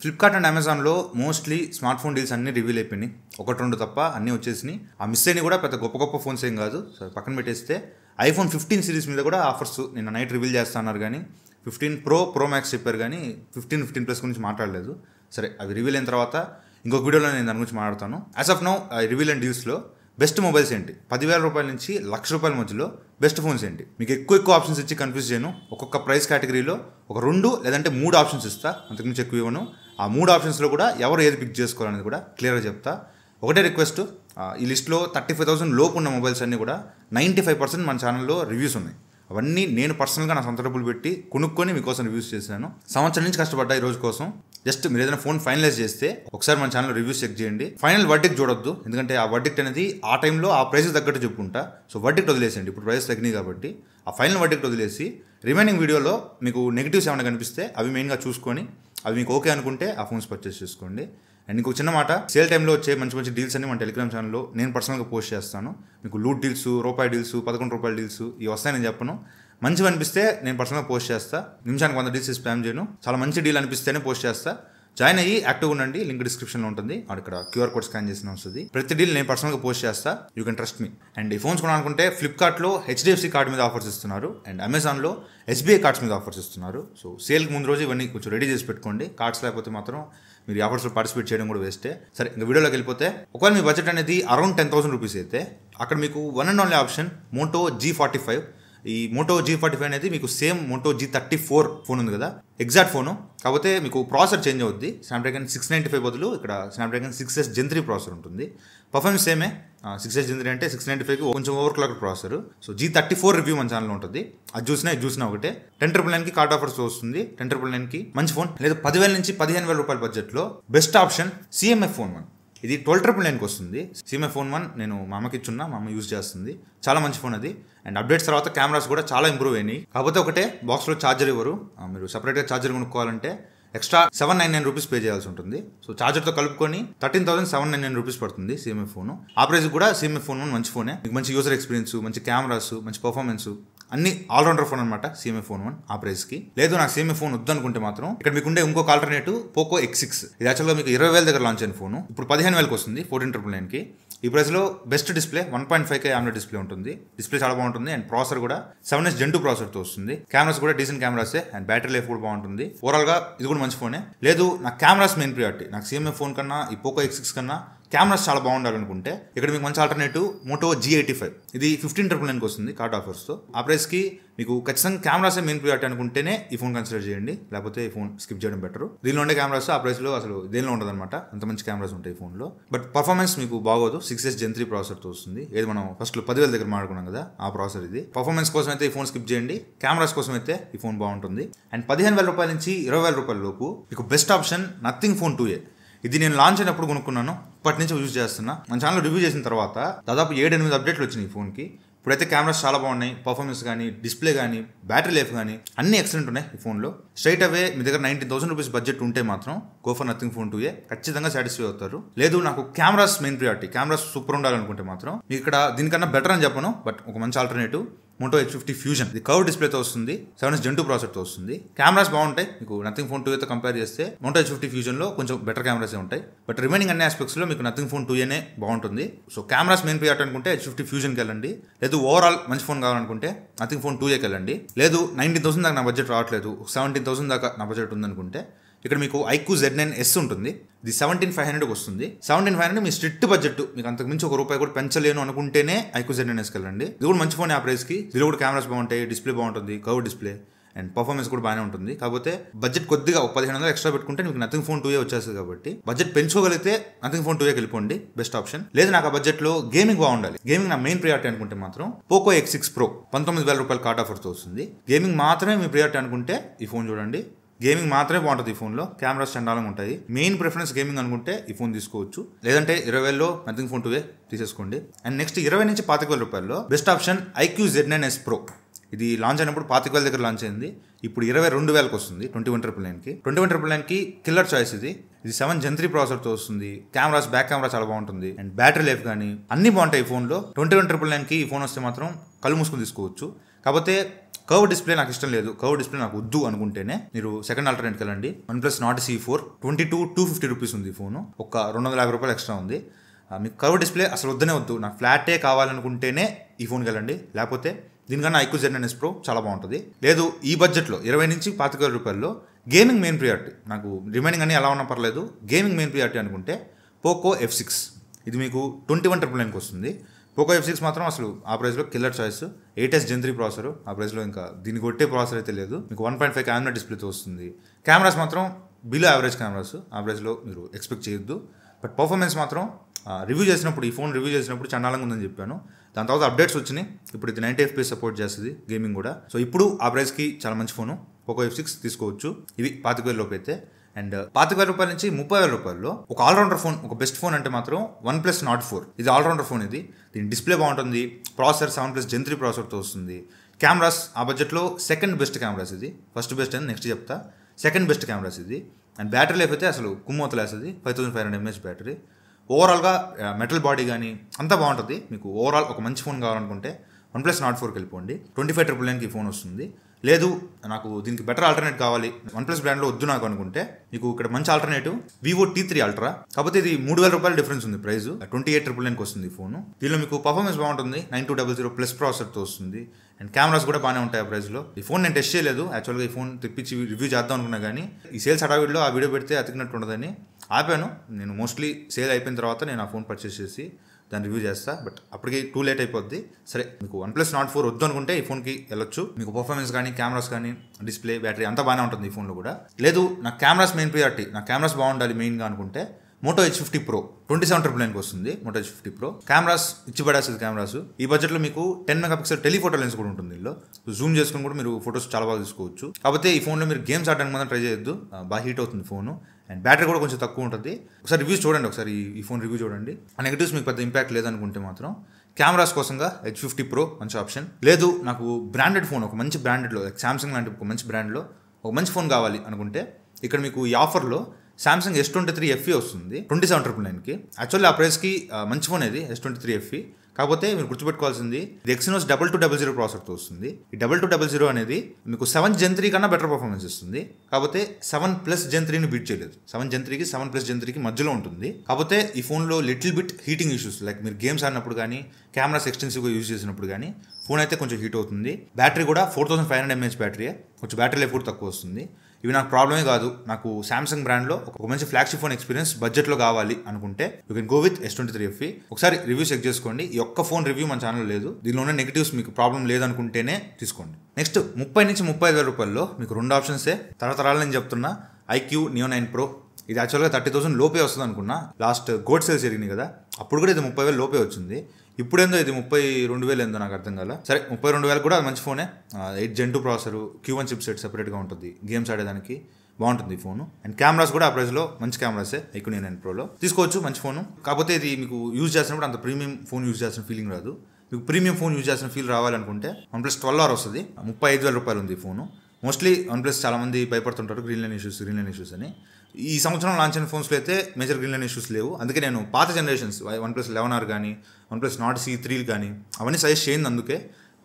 Flipkart and అమెజాన్లో mostly smart phone deals అన్ని reveal అయిపోయినాయి. ఒకటి రెండు తప్ప అన్నీ వచ్చేసినాయి. ఆ మిస్ అయినా కూడా పెద్ద గొప్ప గొప్ప ఫోన్స్ ఏం కాదు. సో పక్కన పెట్టేస్తే iPhone 15 సిరీస్ మీద కూడా ఆఫర్స్ నిన్న నైట్ రివీల్ చేస్తున్నారు. కానీ 15 Pro Max చెప్పారు, కానీ 15 Plus గురించి మాట్లాడలేదు. సరే, అవి రివీల్ అయిన తర్వాత ఇంకొక వీడియోలో నేను దాని గురించి మాట్లాడతాను. As of now reveal and డీల్స్లో బెస్ట్ మొబైల్స్ ఏంటి, 10,000 రూపాయల నుంచి ₹1,00,000 మధ్యలో బెస్ట్ ఫోన్స్ ఏంటి, మీకు ఎక్కువ ఆప్షన్స్ ఇచ్చి కన్ఫ్యూజ్ చేయను. ఒక్కొక్క ప్రైస్ కేటగిరీలో ఒక 2 లేదంటే 3 ఆప్షన్స్ ఇస్తా, అంతకుమించి ఎక్కువ ఇవ్వను. ఆ 3 ఆప్షన్స్లో కూడా ఎవరు ఏది పిక్ చేసుకోవాలనేది కూడా క్లియర్గా చెప్తా. ఒకటే రిక్వెస్ట్, ఈ లిస్ట్లో 35,000 లోపు ఉన్న మొబైల్స్ అన్నీ కూడా 95% మన ఛానల్లో రివ్యూస్ ఉన్నాయి. అవన్నీ నేను పర్సనల్గా నా సొంత డబ్బులు పెట్టి కొనుక్కొని మీకోసం రివ్యూస్ చేశాను. సంవత్సరం నుంచి కష్టపడ్డా ఈ రోజు కోసం. జస్ట్ మీరు ఏదైనా ఫోన్ ఫైనలైజ్ చేస్తే ఒకసారి మన ఛానల్ రివ్యూస్ చెక్ చేయండి. ఫైనల్ వర్డిక్ట్ చూడొద్దు, ఎందుకంటే ఆ వర్డిక్ట్ అనేది ఆ టైంలో ఆ ప్రైస్ తగ్గట్టు చెప్పుకుంటా. సో వర్డిక్ట్ వదిలేసేయండి, ఇప్పుడు ప్రైస్ తగ్గినాయి కాబట్టి ఆ ఫైనల్ వర్డిక్ట్ వదిలేసి రిమైనింగ్ వీడియోలో మీకు నెగిటివ్స్ ఏమైనా కనిపిస్తే అవి మెయిన్గా చూసుకొని అవి మీకు ఓకే అనుకుంటే ఆ ఫోన్స్ పర్చేస్ చేసుకోండి. అండ్ ఇంకొక చిన్న మాట, సేల్ టైంలో వచ్చే మంచి మంచి డీల్స్ అన్ని మన టెలిగ్రామ్ ఛానల్లో నేను పర్సనల్గా పోస్ట్ చేస్తాను. మీకు లూట్ డీల్స్, రూపాయి డీల్స్, ₹11 డీల్స్ ఇవి వస్తాయి. నేను చెప్పను, మంచివి అనిపిస్తే నేను పర్సనల్గా పోస్ట్ చేస్తా. నిమిషానికి 100 డీల్స్ స్పామ్ చేయను. చాలా మంచి డీల్ అనిపిస్తేనే పోస్ట్ చేస్తా. జాయిన్ అయ్యి యాక్టివ్గా ఉండండి. లింక్ డిస్క్రిప్షన్లో ఉంటుంది, ఇక్కడ QR కోడ్ స్కాన్ చేసిన వస్తుంది. ప్రతి డీల్ నేను పర్సనల్గా పోస్ట్ చేస్తా. You can trust me. And ఈ ఫోన్స్ కొనాలనుకుంటే ఫ్లిప్కార్ట్లో HDFC కార్డ్ మీద ఆఫర్స్ ఇస్తున్నారు, అండ్ అమెజాన్లో SBI కార్డ్స్ మీద ఆఫర్స్ ఇస్తున్నారు. సో సేల్కి ముందు రోజు ఇవన్నీ కొంచెం రెడీ చేసి పెట్టుకోండి. కార్డ్స్ లేకపోతే మాత్రం మీరు ఈ ఆఫర్స్లో పార్టిసిపేట్ చేయడం కూడా వేస్టే. సరే, ఇంకా వీడియోలోకి వెళ్ళిపోతే, ఒకవేళ మీ బడ్జెట్ అనేది అరౌండ్ 10,000 రూపీస్ అయితే అక్కడ మీకు one and only option Moto G45. ఈ Moto G45 అనేది మీకు సేమ్ Moto G34 ఫోన్ ఉంది కదా, ఎగ్జాక్ట్ ఫోను. కాకపోతే మీకు ప్రాసెసర్ చేంజ్ అవుద్ది. స్నాప్డ్రాగన్ 695 బదులు ఇక్కడ స్నాప్డ్రాగన్ 6S Gen 3 ప్రాసెసర్ ఉంటుంది. పర్ఫార్మెన్స్ సేమే, 6S Gen 3 అంటే 695కి కొంచెం over clock processor. So G34 review మన ఛానల్లో ఉంటుంది. అది ఇది చూసినా ఒకటే. 10,999కి కార్డ్ ఆఫర్స్ వస్తుంది. 10,999కి మంచి ఫోన్. లేదు 10,000 నుంచి 15,000 రూపాయల బడ్జెట్లో బెస్ట్ ఆప్షన్ CMF ఫోన్ 1. ఇది 12,999కి వస్తుంది. CMF ఫోన్ 1 నేను మా అమ్మకి ఇచ్చున్నా, మా అమ్మ యూజ్ చేస్తుంది. చాలా మంచి ఫోన్ అది. అండ్ అప్డేట్స్ తర్వాత కెమెరాస్ కూడా చాలా ఇంప్రూవ్ అయినాయి. కాకపోతే ఒకటే, బాక్స్లో ఛార్జర్ ఇవ్వరు. మీరు సపరేట్గా ఛార్జర్ కొనుక్కోవాలంటే ఎక్స్ట్రా ₹799 పే చేయాల్సి ఉంటుంది. సో ఛార్జర్తో కలుపుకొని ₹13,799 పడుతుంది CMF ఫోన్. ఆ ప్రైస్ కూడా CMF ఫోన్ 1 మంచి ఫోనే. మీకు మంచి యూజర్ ఎక్స్పీరియన్స్, మంచి కెమెరాస్, మంచి పర్ఫార్మెన్స్, అన్ని ఆల్రౌండర్ ఫోన్ అనమాట CMF ఫోన్ 1 ఆ ప్రైస్కి. లేదు నాకు CMF ఫోన్ వద్దనుకుంటే మాత్రం ఇక్కడ మీకు ఉండే ఇంకొక ఆల్టర్నేటివ్ Poco X6. ఇది యాక్చువల్గా మీకు 20,000 దగ్గర లాంచ్ అయిన ఫోన్, ఇప్పుడు 15,000కి వస్తుంది 14,999కి. ఈ ప్రైస్లో best display 1.5K AMOLED display ఉంటుంది. డిస్ప్లే చాలా బాగుంటుంది. అండ్ ప్రాసెసర్ కూడా 7S Gen 2 ప్రాసెసర్తో వస్తుంది. కెమెరాస్ కూడా డీసెంట్ కెమెరాసే, అండ్ బ్యాటరీ లైఫ్ కూడా బాగుంటుంది. ఓవరాల్గా ఇది కూడా మంచి ఫోనే. లేదు నాకు కెమెరాస్ మెయిన్ ప్రియారిటీ, నాకు CMF ఫోన్ కన్నా ఈ Poco X6 కన్నా కెమెరాస్ చాలా బాగుండాలనుకుంటే ఇక్కడ మీకు మంచి ఆల్టర్నేటివ్ Moto G85. ఇది 15,999కి వస్తుంది కార్డ్ ఆఫర్స్తో. ఆ ప్రైస్కి మీకు ఖచ్చితంగా కెమెరాసే మెయిన్ ప్రియారిటీ అనుకుంటేనే ఈ ఫోన్ కన్సిడర్ చేయండి, లేకపోతే ఈ ఫోన్ స్కిప్ చేయడం బెటర్. దీనిలో ఉండే కెమెరాస్ ఆ ప్రైస్లో అసలు దేనిలో ఉండదు అనమాట. అంత మంచి కెమెరాస్ ఉంటాయి ఈ ఫోన్లో. బట్ పర్ఫార్మెన్స్ మీకు బాగోదు. 6S Gen 3 ప్రాసెసర్తో వస్తుంది. ఏది మనం ఫస్ట్లో 10,000 దగ్గర మాట్లాడుకున్నాం కదా, ఆ ప్రాసెసర్ ఇది. పర్ఫార్మెన్స్ కోసం అయితే ఈ ఫోన్ స్కిప్ చేయండి, కెమెరాస్ కోసం అయితే ఈ ఫోన్ బాగుంటుంది. అండ్ 15,000 రూపాయల నుంచి 20,000 రూపాయల లోపు మీకు best option Nothing Phone 2a. ఇది నేను లాంచ్ అయినప్పుడు కొనుక్కున్నాను, ఇప్పటి నుంచి యూజ్ చేస్తున్నా. మన ఛానల్ రివ్యూ చేసిన తర్వాత దాదాపు 7-8 అప్డేట్లు వచ్చినాయి ఈ ఫోన్కి. ఇప్పుడైతే కెమెరాస్ చాలా బాగున్నాయి, పర్ఫార్మెన్స్ కానీ, డిస్ప్లే కానీ, బ్యాటరీ లైఫ్ కానీ అన్ని ఎక్సలెంట్ ఉన్నాయి ఈ ఫోన్లో. స్ట్రైట్ అవే మీ దగ్గర 19,000 రూపీస్ బడ్జెట్ ఉంటే మాత్రం go for Nothing Phone 2a. ఖచ్చితంగా సాటిస్ఫై అవుతారు. లేదు నాకు cameras main priority, cameras super ఉండాలనుకుంటే మాత్రం మీకు ఇక్కడ దీనికన్నా బెటర్ అని చెప్పను, బట్ ఒక మంచి ఆల్టర్నేటివ్ Moto H50 Fusion. ఇది కర్వ్ డిస్ప్లేతో వస్తుంది, 7S Gen 2 ప్రాసెసర్తో వస్తుంది. కెమెరాస్ బాగుంటాయి. మీకు Nothing Phone 2a తో కంపేర్ చేస్తే Moto H50 Fusionలో కొంచెం బెటర్ కెమెరాసే ఉంటాయి. బట్ రిమైనింగ్ అన్ని ఆస్పెక్ట్స్లో మీకు Nothing Phone 2aనే బాగుంటుంది. సో కెమెరాస్ మెయిన్ ప్రియారిటీ అనుకుంటే H50 Fusionకి వెళ్ళండి. లేదు ఓవరాల్ మంచి ఫోన్ కావాలనుకుంటే Nothing Phone 2aకి వెళ్ళండి. లేదు 19,000 దాకా నా బడ్జెట్ రావట్లేదు, 17,000 దాకా నా బడ్జెట్ ఉందనుకుంటే ఇక్కడ మీకు iQOO Z9S ఉంటుంది. ఇది 17,500కి వస్తుంది. 17,500 మీ స్ట్రిక్ట్ బడ్జెట్, మీకు అంతకు మించి ₹1 కూడా పెంచలేను అనుకుంటేనే iQOO Z9Sకి వెళ్ళండి. ఇది కూడా మంచి ఫోన్ ఆ ప్రైస్కి. దీనిలో కూడా కెమెరాస్ బాగుంటాయి, డిస్ప్లే బాగుంటుంది, కర్వ్ డిస్ప్లే, అండ్ పర్ఫార్మెన్స్ కూడా బాగానే ఉంటుంది. కాకపోతే బడ్జెట్ కొద్దిగా 1,500 ఎక్స్ట్రా పెట్టుకుంటే మీకు Nothing Phone 2a వచ్చేస్తుంది. కాబట్టి బడ్జెట్ పెంచుకోగలిగితే Nothing Phone 2aకి వెళ్ళిపోండి, బెస్ట్ ఆప్షన్. లేదు నాకు ఆ బడ్జెట్లో గేమింగ్ బాగుండాలి, గేమింగ్ నా మెయిన్ ప్రియారిటీ అనుకుంటే మాత్రం Poco X6 Pro 19,000 రూపాయల కార్డ్ ఆఫర్తో వస్తుంది. గేమింగ్ మాత్రమే మీ ప్రియారిటీ అనుకుంటే ఈ ఫోన్ చూడండి. గేమింగ్ మాత్రమే బాగుంటుంది ఈ ఫోన్లో, కెమెరాస్ చండాలంగా ఉంటాయి. మెయిన్ ప్రిఫరెన్స్ గేమింగ్ అనుకుంటే ఈ ఫోన్ తీసుకోవచ్చు. లేదంటే 20,000లో Nothing Phone 2a తీసేసుకోండి. అండ్ నెక్స్ట్ 20,000 నుంచి 25,000 రూపాయల్లో best option iQOO Z9S Pro. ఇది లాంచ్ అయినప్పుడు 25,000 దగ్గర లాంచ్ అయింది, ఇప్పుడు 22,000కి వస్తుంది 21,999కి. 21,999కి కిల్లర్ చాయిస్ ఇది. 7 Gen 3 ప్రాసెసర్తో వస్తుంది. కెమెరాస్, బ్యాక్ కెమెరా చాలా బాగుంటుంది, అండ్ బ్యాటరీ లైఫ్ కానీ అన్ని బాగుంటాయి ఈ ఫోన్లో. 21,999కి ఈ ఫోన్ వస్తే మాత్రం కళ్ళు మూసుకొని తీసుకోవచ్చు. కాకపోతే కర్వ్ డిస్ప్లే నాకు ఇష్టం లేదు, కర్వ్ డిస్ప్లే నాకు వద్దు అనుకుంటేనే మీరు సెకండ్ ఆల్టర్నేట్కి వెళ్ళండి. OnePlus Nord C4 22,250 రూపీస్ ఉంది ఫోను, ఒక 250 రూపాయలు ఎక్స్ట్రా ఉంది. మీకు కర్వ్ డిస్ప్లే అసలు వద్దనే వద్దు, నాకు ఫ్లాటే కావాలనుకుంటేనే ఈ ఫోన్కి వెళ్ళండి. లేకపోతే దీనికన్నా iQOO Z9s Pro చాలా బాగుంటుంది. లేదు ఈ బడ్జెట్లో 20 నుంచి 25,000 రూపాయల్లో గేమింగ్ మెయిన్ ప్రియారిటీ, నాకు రిమైనింగ్ అన్నీ ఎలా ఉన్నా పర్లేదు, గేమింగ్ మెయిన్ ప్రియారిటీ అనుకుంటే పోకో F6 ఇది మీకు 21,999కి వస్తుంది. పోకో F6 మాత్రం అసలు ఆ ప్రైస్లో killer choice. 8s Gen 3 processor, ఆ ప్రైస్లో ఇంకా దీనికి కొట్టే ప్రాసెసర్ అయితే లేదు. మీకు 1.5 AMOLED డిస్ప్లేతో వస్తుంది. కెమెరాస్ మాత్రం బిలో యావరేజ్ కెమెరాస్, ఆ ప్రైస్లో మీరు ఎక్స్పెక్ట్ చేయొద్దు. బట్ పర్ఫార్మెన్స్ మాత్రం రివ్యూ చేసినప్పుడు, ఈ ఫోన్ రివ్యూ చేసినప్పుడు చండాలంగా ఉందని చెప్పాను. దాని తర్వాత అప్డేట్స్ వచ్చినాయి, ఇప్పుడు ఇది 90 FPS సపోర్ట్ చేస్తుంది గేమింగ్ కూడా. సో ఇప్పుడు ఆ ప్రైస్కి చాలా మంచి ఫోను పోకో F6 తీసుకోవచ్చు. ఇవి 25,000 లోపు అయితే. అండ్ 25,000 రూపాయల నుంచి 30,000 రూపాయల్లో ఒక ఆల్రౌండర్ ఫోన్, ఒక బెస్ట్ ఫోన్ అంటే మాత్రం OnePlus Nord 4. ఇది ఆల్రౌండర్ ఫోన్. ఇది దీని డిస్ప్లే బాగుంటుంది, ప్రాసెసర్ 7+ Gen 3 ప్రాసెసర్తో వస్తుంది. కెమెరాస్ ఆ బడ్జెట్లో సెకండ్ బెస్ట్ కెమెరాస్ ఇది, ఫస్ట్ బెస్ట్ అని నెక్స్ట్ చెప్తా, సెకండ్ బెస్ట్ కెమెరాస్ ఇది. అండ్ బ్యాటరీ లైఫ్ అయితే అసలు కుమ్మోతలేస్తుంది, 5500 mAh బ్యాటరీ. ఓవరాల్గా మెటల్ బాడీ కానీ అంతా బాగుంటుంది. మీకు ఓవరాల్ ఒక మంచి ఫోన్ కావాలనుకుంటే OnePlus Nord 4కి వెళ్ళిపోండి. 25,999కి ఈ ఫోన్ వస్తుంది. లేదు నాకు దీనికి బెటర్ ఆల్టర్నేట్ కావాలి, OnePlus బ్రాండ్లో వద్దు నాకు అనుకుంటే మీకు ఇక్కడ మంచి ఆల్టర్నేటివ్ Vivo T3 Ultra. కాకపోతే ఇది 3,000 రూపాయల డిఫరెన్స్ ఉంది ప్రైస్, 28,999కి వస్తుంది ఈ ఫోను. దీనిలో మీకు పర్ఫార్మెన్స్ బాగుంటుంది, 9200+ ప్రాసెసర్తో వస్తుంది. అండ్ కెమెరాస్ కూడా బాగానే ఉంటాయి ఆ ప్రైస్లో. ఈ ఫోన్ నేను టెస్ట్ చేయలేదు యాక్చువల్గా, ఈ ఫోన్ తెప్పించి రివ్యూ చేద్దాం అనుకున్నా కానీ ఈ సేల్స్ హడావిడిలో ఆ వీడియో పెడితే అతికినట్టు ఉండదని ఆపాను. నేను మోస్ట్లీ సేల్ అయిపోయిన తర్వాత నేను ఆ ఫోన్ పర్చేస్ చేసి దాన్ని రివ్యూ చేస్తా, బట్ అప్పటికి టూ లేట్ అయిపోద్ది. సరే మీకు OnePlus Nord 4 వద్దు అనుకుంటే ఈ ఫోన్కి వెళ్ళొచ్చు. మీకు పర్ఫార్మెన్స్ కానీ కెమెరాస్ కానీ డిస్ప్లే బ్యాటరీ అంతా బాగానే ఉంటుంది ఈ ఫోన్లో కూడా. లేదు నాకు కెమెరాస్ మెయిన్ ప్రియారిటీ, నాకు కెమెరాస్ బాగుండాలి మెయిన్గా అనుకుంటే Moto H50 Pro 27,999కి వస్తుంది. Moto H50 Pro కెమెరాస్ ఇచ్చి పడేస్తుంది. కెమెరాస్ ఈ బడ్జెట్లో మీకు 10 మెగాపిక్సెల్ టెలిఫోటో లెన్స్ కూడా ఉంటుంది. దీనిలో జూమ్ చేసుకుని కూడా మీరు ఫోటోస్ చాలా బాగా తీసుకోవచ్చు. కాకపోతే ఈ ఫోన్లో మీరు గేమ్స్ ఆడడానికి మాత్రం ట్రై చేయొద్దు, బాగా హీట్ అవుతుంది ఫోను. అండ్ బ్యాటరీ కూడా కొంచెం తక్కువ ఉంటుంది. ఒకసారి రివ్యూస్ చూడండి, ఒకసారి ఈ ఫోన్ రివ్యూ చూడండి. ఆ నెగిటివ్స్ మీకు పెద్ద ఇంపాక్ట్ లేదనుకుంటే మాత్రం కెమెరాస్ కోసంగా H50 Pro మంచి ఆప్షన్. లేదు నాకు బ్రాండెడ్ ఫోన్, ఒక మంచి బ్రాండెడ్లో సామ్సంగ్ లాంటి ఒక మంచి బ్రాండ్లో ఒక మంచి ఫోన్ కావాలి అనుకుంటే ఇక్కడ మీకు ఈ ఆఫర్లో సామ్సంగ్ S23 FE వస్తుంది 27,999కి. యాక్చువల్లీ ఆ ప్రైస్కి మంచి ఫోన్ ఇది S23 FE. కాకపోతే మీరు గుర్తుపెట్టుకోవాల్సింది ఇది Exynos 2200 ప్రాసెసర్తో వస్తుంది. ఈ 2200 అనేది మీకు 7 Gen 3 కన్నా బెటర్ పర్ఫార్మెన్స్ ఇస్తుంది. కాకపోతే 7+ Gen 3ని బీట్ చేయలేదు. 7 Gen 3కి 7+ Gen 3కి మధ్యలో ఉంటుంది. కాకపోతే ఈ ఫోన్లో little bit heating issues, like మీరు గేమ్స్ ఆడినప్పుడు కానీ కెమెరాస్ ఎక్స్టెన్సివ్గా యూజ్ చేసినప్పుడు కానీ ఫోన్ అయితే కొంచెం హీట్ అవుతుంది. బ్యాటరీ కూడా 4500 mAh బ్యాటరీయే, కొంచెం బ్యాటరీ లైఫ్ కూడా తక్కువ వస్తుంది. ఇవి నాకు ప్రాబ్లమే కాదు. నాకు సామ్సంగ్ బ్రాండ్లో ఒక మంచి ఫ్లాగ్షిప్ ఫోన్ ఎక్స్పీరియన్స్ బడ్జెట్లో కావాలి అనుకుంటే you can go with S23 FE. ఒకసారి రివ్యూ చెక్ చేసుకోండి. ఈ ఒక్క ఫోన్ రివ్యూ మన ఛానల్ లేదు, దీనిలో ఉన్న నెగిటివ్స్ మీకు ప్రాబ్లం లేదనుకుంటేనే తీసుకోండి. నెక్స్ట్ 30 నుంచి 35,000 రూపాయల్లో మీకు రెండు ఆప్షన్సే. తరతరాలు నేను చెప్తున్నా iQOO Neo 9 Pro. ఇది యాక్చువల్గా 30,000 లోపే వస్తుంది అనుకున్నా. లాస్ట్ గోల్డ్ సేల్స్ జరిగినాయి కదా, అప్పుడు కూడా ఇది 30,000 లోపే వచ్చింది. ఇప్పుడేందో ఇది 32,000 ఏందో నాకు అర్థం కాల. సరే 32,000 కూడా అది మంచి ఫోనే. 8 Gen 2 processor, Q1 chip set సెపరేట్గా ఉంటుంది, గేమ్స్ ఆడేదానికి బాగుంటుంది ఈ ఫోను. అండ్ కెమెరాస్ కూడా ఆ ప్రైస్లో మంచి కెమెరాసే iQOO Neo 9 Proలో తీసుకోవచ్చు, మంచి ఫోను. కాకపోతే ఇది మీకు యూజ్ చేసినప్పుడు అంత ప్రీమియం ఫోన్ యూజ్ చేసిన ఫీలింగ్ రాదు. మీకు ప్రీమియం ఫోన్ యూజ్ చేసిన ఫీల్ రావాలనుకుంటే OnePlus 12R వస్తుంది, 35,000 రూపాయలు ఉంది ఈ ఫోను. మోస్ట్లీ OnePlus చాలామంది భయపడుతుంటారు గ్రీన్ లైన్ ఇష్యూస్ అని. ఈ సంవత్సరం లాంచ్ అయిన ఫోన్స్లో అయితే మేజర్ గ్రీన్ లైన్ ఇష్యూస్ లేవు. అందుకే నేను పాత జనరేషన్స్ OnePlus 11R కానీ OnePlus Nord C3 కానీ అవన్నీ సజెస్ట్ చేయండి. అందుకే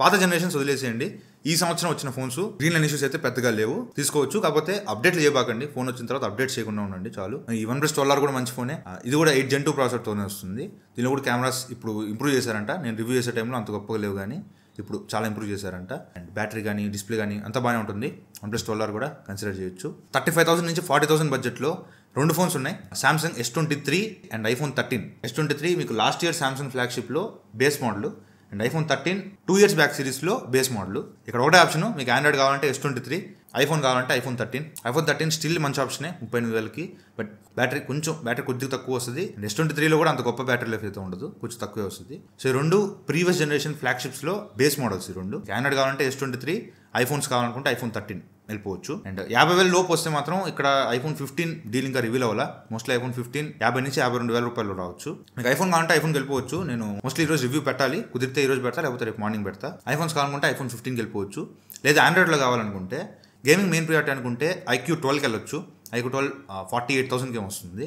పాత జనరేషన్స్ వదిలేసేయండి. ఈ సంవత్సరం వచ్చిన ఫోన్స్ గ్రీన్ లైన్ ఇష్యూస్ అయితే పెద్దగా లేవు, తీసుకోవచ్చు. కాకపోతే అప్డేట్లు చేయబాకండి, ఫోన్ వచ్చిన తర్వాత అప్డేట్ చేయకుండా ఉండండి చాలు. ఈ OnePlus 12R కూడా మంచి ఫోనే. ఇది కూడా 8 Gen 2 ప్రాసెసర్తోనే వస్తుంది. దీనిలో కూడా కెమెరాస్ ఇప్పుడు ఇంప్రూవ్ చేశారంట. నేను రివ్యూ చేసే టైంలో అంత గొప్పగా లేవు కానీ ఇప్పుడు చాలా ఇంప్రూవ్ చేశారంట. అండ్ బ్యాటరీ కానీ డిస్ప్లే కానీ అంతా బాగానే ఉంటుంది. OnePlus 12R కూడా కన్సిడర్ చేయొచ్చు. 35,000 నుంచి 40,000 బడ్జెట్లో రెండు ఫోన్స్ ఉన్నాయి, Samsung S23 and iPhone 13. S23 మీకు లాస్ట్ ఇయర్ సామ్సంగ్ ఫ్లాగ్షిప్లో base model, and iPhone 13 2 years back సిరీస్లో బేస్ మోడల్. ఇక్కడ ఒకటే ఆప్షన్, మీకు ఆండ్రాయిడ్ కావాలంటే S23, ఐఫోన్ కావాలంటే iPhone 13. iPhone 13 స్టిల్ మంచి ఆప్షనే 38,000కి. బట్ బ్యాటరీ కొద్దిగా తక్కువ వస్తుంది. S23లో కూడా అంత గొప్ప బ్యాటరీ లైఫ్ అయితే ఉండదు, కొంచెం తక్కువే వస్తుంది. సో ఈ రెండు ప్రీవియస్ జనరేషన్ ఫ్లాగ్షిప్స్లో బేస్ మోడల్స్. ఈ రెండు ఆండ్రాయిడ్ కావాలంటే S23, ఐఫోన్స్ కావాలనుకుంటే iPhone 13 వెళ్ళిపోవచ్చు. అండ్ 50,000 లోపు వస్తే మాత్రం ఇక్కడ iPhone 15 డీల్ ఇంకా రివీల్ అవ్వాలా. మోస్ట్లీ iPhone 15 50 నుంచి 52,000 రూపాయలు రావచ్చు. మీకు ఐఫోన్ కావాలంటే ఐఫోన్కి వెళ్ళిపోవచ్చు. నేను మోస్ట్లీ ఈరోజు రివ్యూ పెట్టాలి, కుదిరితే ఈరోజు పెడతా, లేకపోతే రేపు మార్నింగ్ పెడతా. ఐఫోన్స్ కావాలనుకుంటే iPhone 15కి వెళ్ళిపోవచ్చు. లేదా ఆండ్రాయిడ్లో కావాలనుకుంటే గేమింగ్ మెయిన్ ప్రియారిటీ అనుకుంటే iQOO 12కి వెళ్ళొచ్చు. iQOO 12 48,000కి వస్తుంది.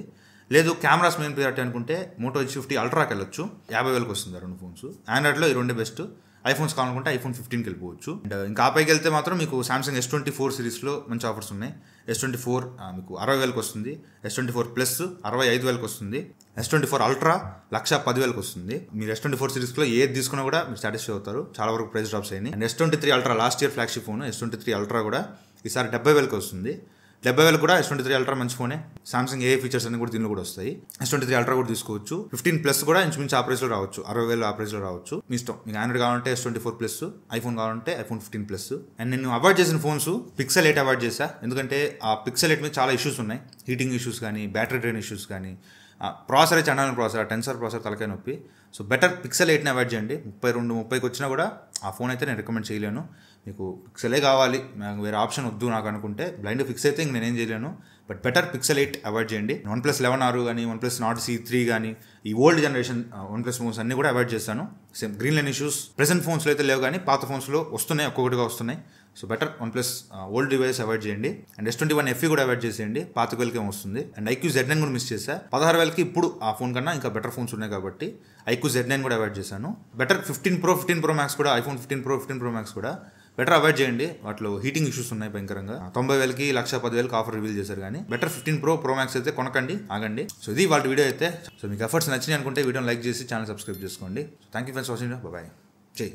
లేదు కెమెరాస్ మెయిన్ ప్రియారిటీ అనుకుంటే Moto H50 Ultraకి వెళ్ళొచ్చు, 50,000కి వస్తుంది. రెండు ఫోన్స్ ఆండ్రాయిడ్లో ఈ రెండే బెస్ట్. ఐఫోన్స్ కావాలనుకుంటే ఐఫోన్ 15కి వెళ్ళిపోవచ్చు. అండ్ ఇంకా పైకి వెళ్తే మాత్రం మీకు సామ్సంగ్ S24 సిరీస్లో మంచి ఆఫర్స్ ఉన్నాయి. S24 మీకు 60,000కి వస్తుంది. S24 ప్లస్ 65,000కి వస్తుంది. S24 అల్ట్రా 110,000కి వస్తుంది. మీరు S24 సిరీస్లో ఏది తీసుకున్నా కూడా మీరు సాటిస్ఫై అవుతారు. చాలా వరకు ప్రైస్ డ్రాప్స్ అయినాయి. And S23 ultra last year flagship phone S23 ultra కూడా ఈసారి 70,000కి వస్తుంది. 70,000 కూడా S23 అల్ట్రా మంచి ఫోనే. సామ్సంగ్ ఏ ఫీచర్స్ అన్ని కూడా దీనిలో కూడా వస్తాయి. S23 అల్ట్రా కూడా తీసుకోవచ్చు. 15 ప్లస్ కూడా ఇంచుమించు ఆ ప్రైస్లో రావచ్చు. 60,000 ఆ ప్రైస్లో రావచ్చు. మీ ఇష్టం. మీకు ఆండ్రాయిడ్ కావాలంటే S24 ప్లస్, ఐఫోన్ కావాలంటే ఐఫోన్ 15 ప్లస్. అండ్ నేను అవాయిడ్ చేసిన ఫోన్స్ Pixel 8 అవాయిడ్ చేశా. ఎందుకంటే ఆ Pixel 8 మీద చాలా ఇష్యూస్ ఉన్నాయి. హీటింగ్ ఇష్యూస్ కానీ, బ్యాటరీ డ్రైన్ ఇష్యూస్ కానీ, ప్రాసెసర్ అయితే చండాలని ప్రాసెసర్, టెన్సర్ ప్రాసెసర్ తలకాయ నొప్పి. సో బెటర్ Pixel 8ని అవాయిడ్ చేయండి. 32-30కి వచ్చినా కూడా ఆ ఫోన్ అయితే నేను రికమెండ్ చేయలేను. మీకు పిక్సెలే కావాలి, నాకు వేరే ఆప్షన్ వద్దు నాకు అనుకుంటే బ్లైండ్ ఫిక్స్ అయితే ఇంక నేనేం చేయలేను. బట్ బెటర్ Pixel 8 అవాయిడ్ చేయండి. OnePlus 11R కానీ, OnePlus Nord C3 కానీ, ఈ ఓల్డ్ జనరేషన్ OnePlus ఫోన్స్ అన్నీ కూడా అవాయిడ్ చేస్తాను. Same green line issues present ఫోన్స్లో అయితే లేవు, కానీ పాత ఫోన్స్లో వస్తున్నాయి, ఒక్కొక్కటిగా వస్తున్నాయి. So better OnePlus old device avoid చేయండి. అండ్ S21 FE కూడా అవాయిడ్ చేసేయండి, 25,000కే వస్తుంది. అండ్ IQ Z9 కూడా మిస్ చేశా. 16,000కి ఇప్పుడు ఆ ఫోన్ కన్నా ఇంకా బెటర్ ఫోన్స్ ఉన్నాయి కాబట్టి IQ Z9 కూడా అవాయిడ్ చేశాను. బెటర్ 15 Pro Max కూడా, iPhone 15 Pro Max కూడా బెటర్ అవాయిడ్ చేయండి. వాటిలో హీటింగ్ ఇష్యూస్ ఉన్నాయి భయంకరంగా. 90,000కి 110,000కి ఆఫర్ రివీల్ చేశారు, కానీ బెటర్ 15 Pro Max అయితే కొనకండి, ఆగండి. సో ఇది వాళ్ళ వీడియో అయితే. సో మీకు ఎఫర్ట్స్ నచ్చినాయి అనుకుంటే వీడియోని లైక్ చేసి ఛానల్ సబ్స్క్రైబ్ చేసుకోండి. Thank you for watching. Bye. జై.